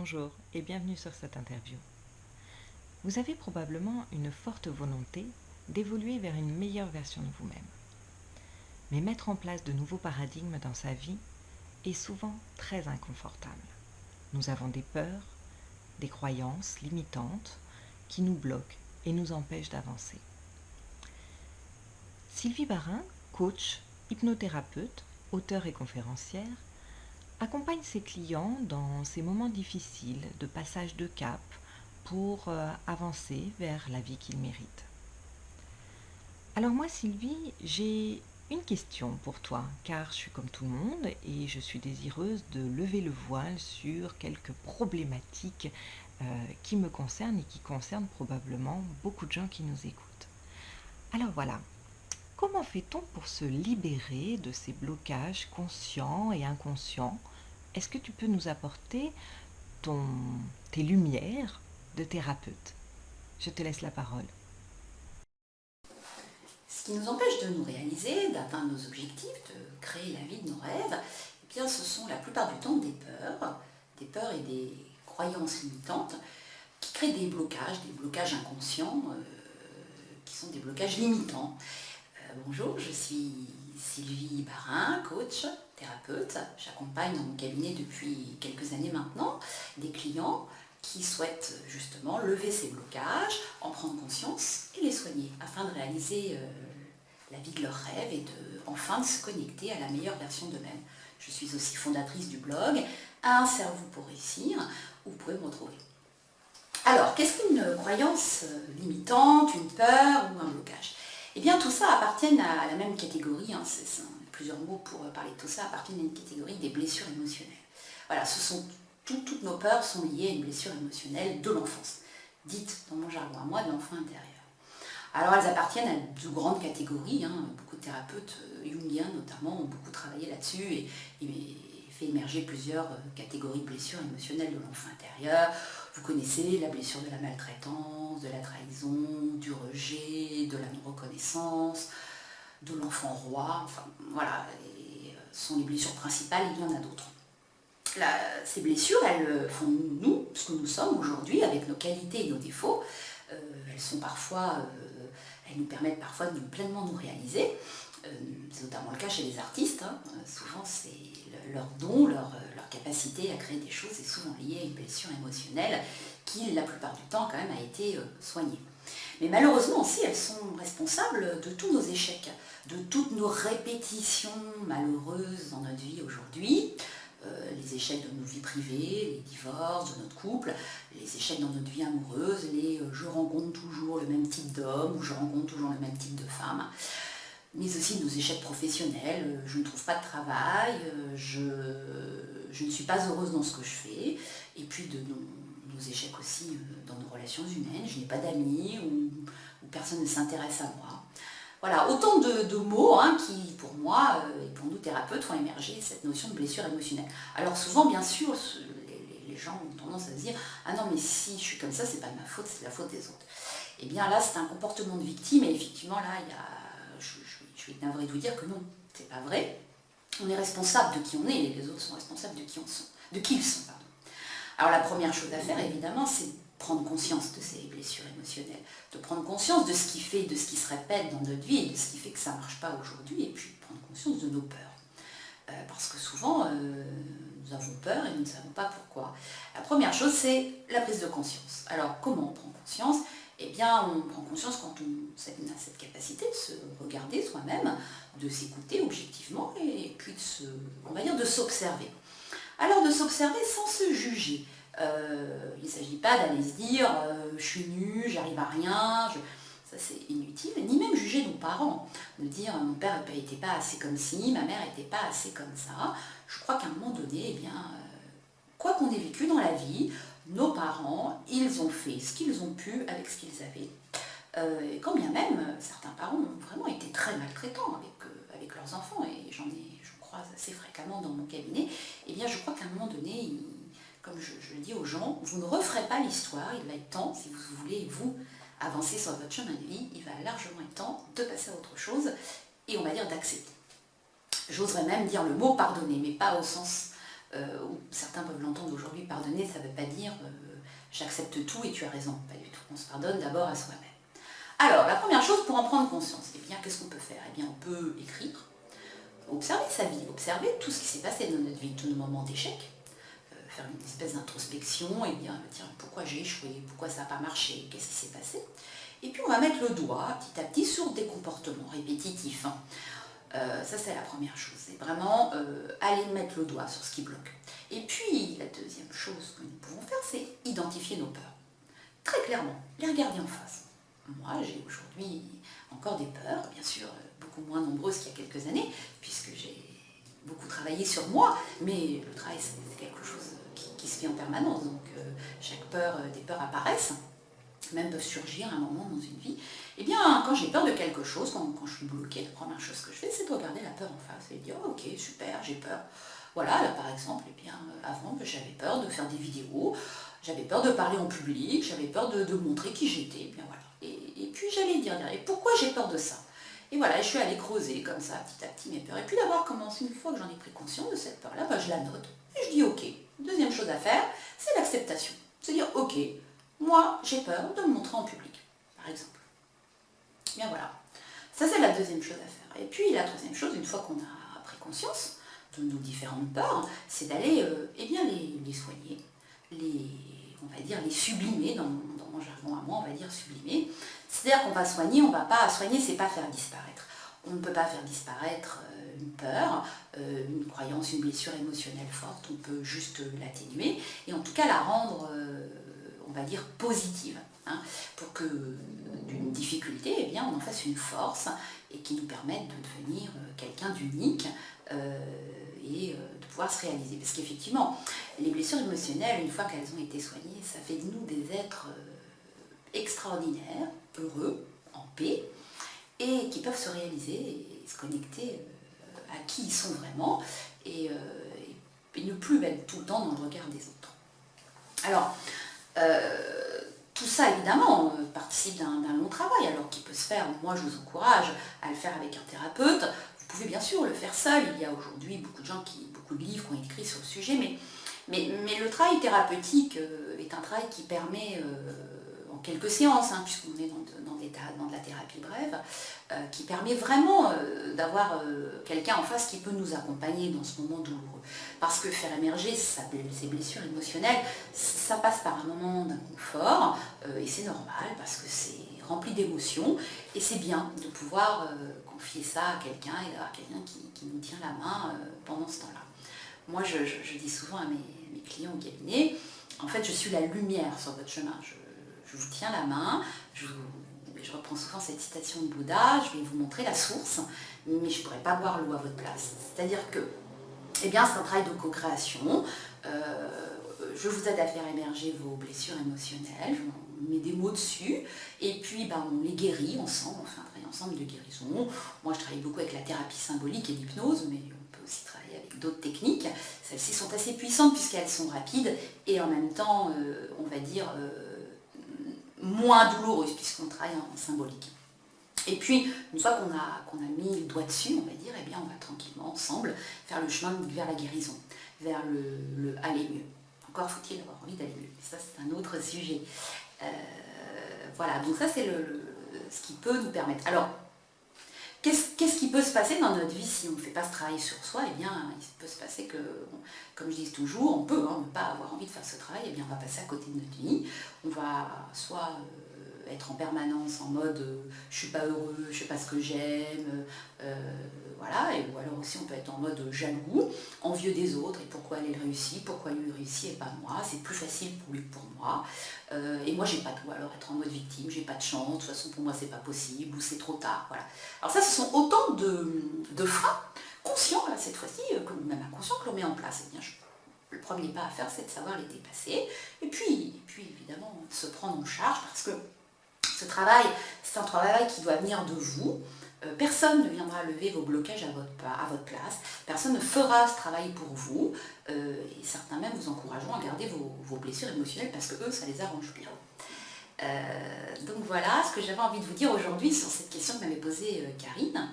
Bonjour et bienvenue sur cette interview. Vous avez probablement une forte volonté d'évoluer vers une meilleure version de vous-même. Mais mettre en place de nouveaux paradigmes dans sa vie est souvent très inconfortable. Nous avons des peurs, des croyances limitantes qui nous bloquent et nous empêchent d'avancer. Sylvie Barin, coach, hypnothérapeute, auteure et conférencière, accompagne ses clients dans ces moments difficiles de passage de cap pour avancer vers la vie qu'ils méritent. Alors moi Sylvie, j'ai une question pour toi, car je suis comme tout le monde et je suis désireuse de lever le voile sur quelques problématiques qui me concernent et qui concernent probablement beaucoup de gens qui nous écoutent. Alors voilà, comment fait-on pour se libérer de ces blocages conscients et inconscients? Est-ce que tu peux nous apporter tes lumières de thérapeute? Je te laisse la parole. Ce qui nous empêche de nous réaliser, d'atteindre nos objectifs, de créer la vie de nos rêves, eh bien, ce sont la plupart du temps des peurs et des croyances limitantes qui créent des blocages inconscients, qui sont des blocages limitants. Bonjour, je suis Sylvie Barin, coach, thérapeute. J'accompagne dans mon cabinet depuis quelques années maintenant des clients qui souhaitent justement lever ces blocages, en prendre conscience et les soigner afin de réaliser la vie de leurs rêves et enfin de se connecter à la meilleure version d'eux-mêmes. Je suis aussi fondatrice du blog Un cerveau pour réussir, où vous pouvez me retrouver. Alors, qu'est-ce qu'une croyance limitante, une peur ou un blocage? Eh bien, tout ça appartient à la même catégorie, plusieurs mots pour parler de tout ça, appartiennent à une catégorie des blessures émotionnelles. Voilà, toutes nos peurs sont liées à une blessure émotionnelle de l'enfance, dite dans mon jargon à moi de l'enfant intérieur. Alors elles appartiennent à de grandes catégories, beaucoup de thérapeutes jungiens notamment ont beaucoup travaillé là-dessus et fait émerger plusieurs catégories de blessures émotionnelles de l'enfant intérieur. Vous connaissez la blessure de la maltraitance, de la trahison, du rejet, de la non-reconnaissance, de l'enfant roi, enfin voilà, ce sont les blessures principales, il y en a d'autres. Ces blessures, elles font nous ce que nous sommes aujourd'hui avec nos qualités et nos défauts. Elles nous permettent parfois de pleinement nous réaliser. C'est notamment le cas chez les artistes. Souvent, c'est leur don, leur capacité à créer des choses est souvent liée à une blessure émotionnelle qui, la plupart du temps, quand même, a été soignée. Mais malheureusement aussi, elles sont responsables de tous nos échecs, de toutes nos répétitions malheureuses dans notre vie aujourd'hui. Les échecs de nos vies privées, les divorces de notre couple, les échecs dans notre vie amoureuse, je rencontre toujours le même type d'homme ou je rencontre toujours le même type de femme, mais aussi nos échecs professionnels, je ne trouve pas de travail, je ne suis pas heureuse dans ce que je fais, et puis de nos échecs aussi dans nos relations humaines, je n'ai pas d'amis ou personne ne s'intéresse à moi. Voilà, autant de mots qui, pour moi et pour nous thérapeutes, font émerger cette notion de blessure émotionnelle. Alors souvent, bien sûr, les gens ont tendance à se dire « Ah non, mais si je suis comme ça, c'est pas de ma faute, c'est la faute des autres. » Eh bien là, c'est un comportement de victime, et effectivement, là, je vais être navrée de vous dire que non, c'est pas vrai. On est responsable de qui on est, et les autres sont responsables de qui ils sont. Pardon. Alors la première chose à faire, évidemment, c'est prendre conscience de ces blessures émotionnelles, de prendre conscience de ce qui fait, de ce qui se répète dans notre vie et de ce qui fait que ça ne marche pas aujourd'hui, et puis prendre conscience de nos peurs. Parce que souvent, nous avons peur et nous ne savons pas pourquoi. La première chose, c'est la prise de conscience. Alors, comment on prend conscience? Eh bien, on prend conscience quand on a cette capacité de se regarder soi-même, de s'écouter objectivement, et puis de s'observer. Alors, de s'observer sans se juger. Il ne s'agit pas d'aller se dire je suis nul, j'arrive à rien, ça c'est inutile, ni même juger nos parents, de dire mon père n'était pas assez comme ci, ma mère n'était pas assez comme ça. Je crois qu'à un moment donné, eh bien, quoi qu'on ait vécu dans la vie, nos parents, ils ont fait ce qu'ils ont pu avec ce qu'ils avaient. Et quand bien même, certains parents ont vraiment été très maltraitants avec leurs enfants, et j'en croise assez fréquemment dans mon cabinet, eh bien je crois qu'à un moment donné, comme je le dis aux gens, vous ne referez pas l'histoire, il va être temps, si vous voulez, vous, avancer sur votre chemin de vie, il va largement être temps de passer à autre chose, et on va dire d'accepter. J'oserais même dire le mot pardonner, mais pas au sens ou certains peuvent l'entendre aujourd'hui, pardonner, ça ne veut pas dire j'accepte tout et tu as raison, pas du tout. On se pardonne d'abord à soi-même. Alors, la première chose pour en prendre conscience, eh bien, qu'est-ce qu'on peut faire? Eh bien, on peut écrire, observer sa vie, observer tout ce qui s'est passé dans notre vie, tous nos moments d'échec, faire une espèce d'introspection, et bien, tiens, pourquoi j'ai échoué, pourquoi ça n'a pas marché, qu'est-ce qui s'est passé? Et puis on va mettre le doigt petit à petit sur des comportements répétitifs. Ça c'est la première chose, c'est vraiment aller mettre le doigt sur ce qui bloque. Et puis la deuxième chose que nous pouvons faire, c'est identifier nos peurs. Très clairement, les regarder en face. Moi j'ai aujourd'hui encore des peurs, bien sûr beaucoup moins nombreuses qu'il y a quelques années, puisque j'ai beaucoup travaillé sur moi, mais le travail c'est quelque chose qui se fait en permanence, donc chaque peur, des peurs apparaissent, même peuvent surgir à un moment dans une vie. Eh bien, quand j'ai peur de quelque chose, quand je suis bloquée, la première chose que je fais, c'est de regarder la peur en face et de dire oh, ok, super, j'ai peur. Voilà, là par exemple, eh bien, avant, j'avais peur de faire des vidéos, j'avais peur de parler en public, j'avais peur de montrer qui j'étais, eh bien voilà. Et puis j'allais dire, et pourquoi j'ai peur de ça? Et voilà, je suis allée creuser comme ça, petit à petit, mes peurs. Et puis d'avoir commencé, une fois que j'en ai pris conscience de cette peur-là, je la note. Et je dis ok. Deuxième chose à faire, c'est l'acceptation. C'est dire ok, moi j'ai peur de me montrer en public, par exemple. Bien voilà. Ça c'est la deuxième chose à faire. Et puis la troisième chose, une fois qu'on a pris conscience de nos différentes peurs, c'est d'aller eh bien les soigner, on va dire les sublimer, dans mon jargon à moi, on va dire sublimer. C'est-à-dire qu'on va soigner, on ne va pas soigner, c'est pas faire disparaître. On ne peut pas faire disparaître une peur, une croyance, une blessure émotionnelle forte, on peut juste l'atténuer et en tout cas la rendre, on va dire, positive, hein, pour que d'une difficulté, eh bien, on en fasse une force et qui nous permette de devenir quelqu'un d'unique et de pouvoir se réaliser. Parce qu'effectivement, les blessures émotionnelles, une fois qu'elles ont été soignées, ça fait de nous des êtres extraordinaires, heureux, en paix, et qui peuvent se réaliser et se connecter à qui ils sont vraiment, et ne plus être tout le temps dans le regard des autres. Alors, tout ça évidemment participe d'un long travail, alors qui peut se faire, moi je vous encourage à le faire avec un thérapeute, vous pouvez bien sûr le faire seul, il y a aujourd'hui beaucoup de livres qui ont été écrits sur le sujet, mais le travail thérapeutique est un travail qui permet, en quelques séances, hein, puisqu'on est dans de la thérapie brève, qui permet vraiment d'avoir quelqu'un en face qui peut nous accompagner dans ce moment douloureux. Parce que faire émerger ces blessures émotionnelles, ça passe par un moment d'inconfort, et c'est normal parce que c'est rempli d'émotions, et c'est bien de pouvoir confier ça à quelqu'un et d'avoir quelqu'un qui nous tient la main pendant ce temps-là. Moi, je dis souvent à mes clients au cabinet, en fait, je suis la lumière sur votre chemin. Je vous tiens la main, je reprends souvent cette citation de Bouddha, je vais vous montrer la source, mais je ne pourrai pas boire l'eau à votre place. C'est-à-dire que, eh bien, c'est un travail de co-création. Je vous aide à faire émerger vos blessures émotionnelles, je mets des mots dessus, et puis on les guérit ensemble, on fait un travail ensemble de guérison. Moi, je travaille beaucoup avec la thérapie symbolique et l'hypnose, mais on peut aussi travailler avec d'autres techniques. Celles-ci sont assez puissantes puisqu'elles sont rapides et en même temps, on va dire, moins douloureuses puisqu'on travaille en symbolique. Et puis, une fois qu'on a mis le doigt dessus, on va dire, eh bien, on va tranquillement, ensemble, faire le chemin vers la guérison, vers le aller mieux. Encore faut-il avoir envie d'aller mieux. Ça, c'est un autre sujet. Voilà, donc ça, c'est ce qui peut nous permettre. Alors, qu'est-ce qui peut se passer dans notre vie si on ne fait pas ce travail sur soi? Eh bien, il peut se passer que, comme je dis toujours, on peut ne pas avoir envie de faire ce travail, eh bien, on va passer à côté de notre vie. On va soit être en permanence en mode je suis pas heureux, je sais pas ce que j'aime, voilà, ou alors aussi on peut être en mode jaloux, envieux des autres, et pourquoi elle réussit, pourquoi lui réussit et pas moi, c'est plus facile pour lui que pour moi, et moi j'ai pas tout, alors être en mode victime, j'ai pas de chance, de toute façon pour moi c'est pas possible, ou c'est trop tard, voilà. Alors ça, ce sont autant de freins conscients, là cette fois-ci, même inconscients, que l'on met en place. Eh bien, le premier pas à faire, c'est de savoir les dépasser, et puis évidemment se prendre en charge, parce que ce travail, c'est un travail qui doit venir de vous. Personne ne viendra lever vos blocages à votre place, personne ne fera ce travail pour vous, et certains même vous encourageront à garder vos blessures émotionnelles parce que eux, ça les arrange bien. Donc voilà ce que j'avais envie de vous dire aujourd'hui sur cette question que m'avait posée Karine.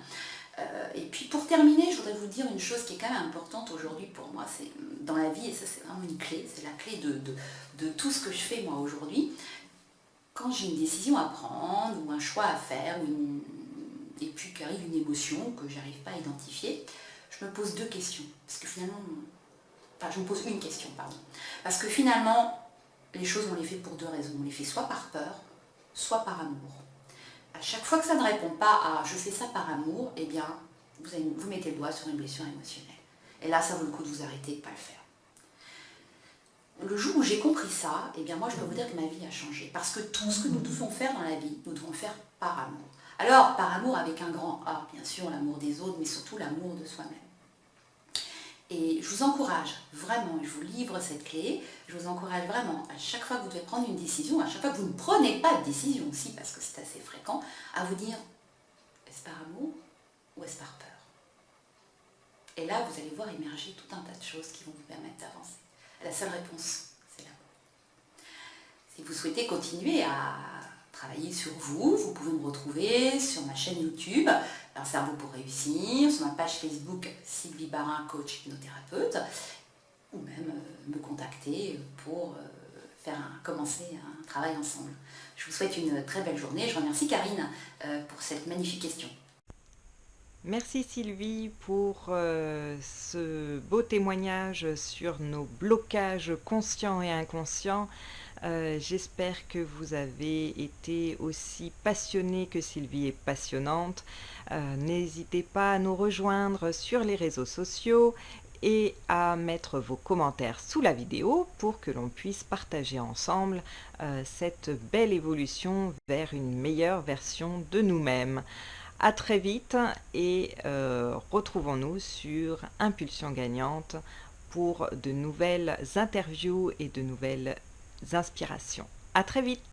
Et puis pour terminer, je voudrais vous dire une chose qui est quand même importante aujourd'hui pour moi, c'est dans la vie, et ça c'est vraiment une clé, c'est la clé de tout ce que je fais moi aujourd'hui. Quand j'ai une décision à prendre, ou un choix à faire, et puis qu'arrive une émotion que j'arrive pas à identifier, je me pose deux questions. Parce que finalement, enfin je me pose une question, pardon. Parce que finalement, les choses on les fait pour deux raisons. On les fait soit par peur, soit par amour. À chaque fois que ça ne répond pas à je fais ça par amour, eh bien, vous mettez le doigt sur une blessure émotionnelle. Et là, ça vaut le coup de vous arrêter et de ne pas le faire. Le jour où j'ai compris ça, eh bien moi je peux vous dire que ma vie a changé. Parce que tout ce que nous devons faire dans la vie, nous devons le faire par amour. Alors, par amour avec un grand A, bien sûr, l'amour des autres, mais surtout l'amour de soi-même. Et je vous encourage vraiment, je vous livre cette clé, je vous encourage vraiment, à chaque fois que vous devez prendre une décision, à chaque fois que vous ne prenez pas de décision aussi, parce que c'est assez fréquent, à vous dire, est-ce par amour ou est-ce par peur? Et là, vous allez voir émerger tout un tas de choses qui vont vous permettre d'avancer. La seule réponse, c'est l'amour. Si vous souhaitez continuer à travailler sur vous, vous pouvez me retrouver sur ma chaîne YouTube, Un cerveau pour réussir, sur ma page Facebook Sylvie Barin, coach hypnothérapeute, ou même me contacter pour commencer un travail ensemble. Je vous souhaite une très belle journée. Je remercie Karine pour cette magnifique question. Merci Sylvie pour ce beau témoignage sur nos blocages conscients et inconscients. J'espère que vous avez été aussi passionné que Sylvie est passionnante. N'hésitez pas à nous rejoindre sur les réseaux sociaux et à mettre vos commentaires sous la vidéo pour que l'on puisse partager ensemble cette belle évolution vers une meilleure version de nous-mêmes. À très vite et retrouvons-nous sur Impulsion Gagnante pour de nouvelles interviews et de nouvelles inspirations. À très vite!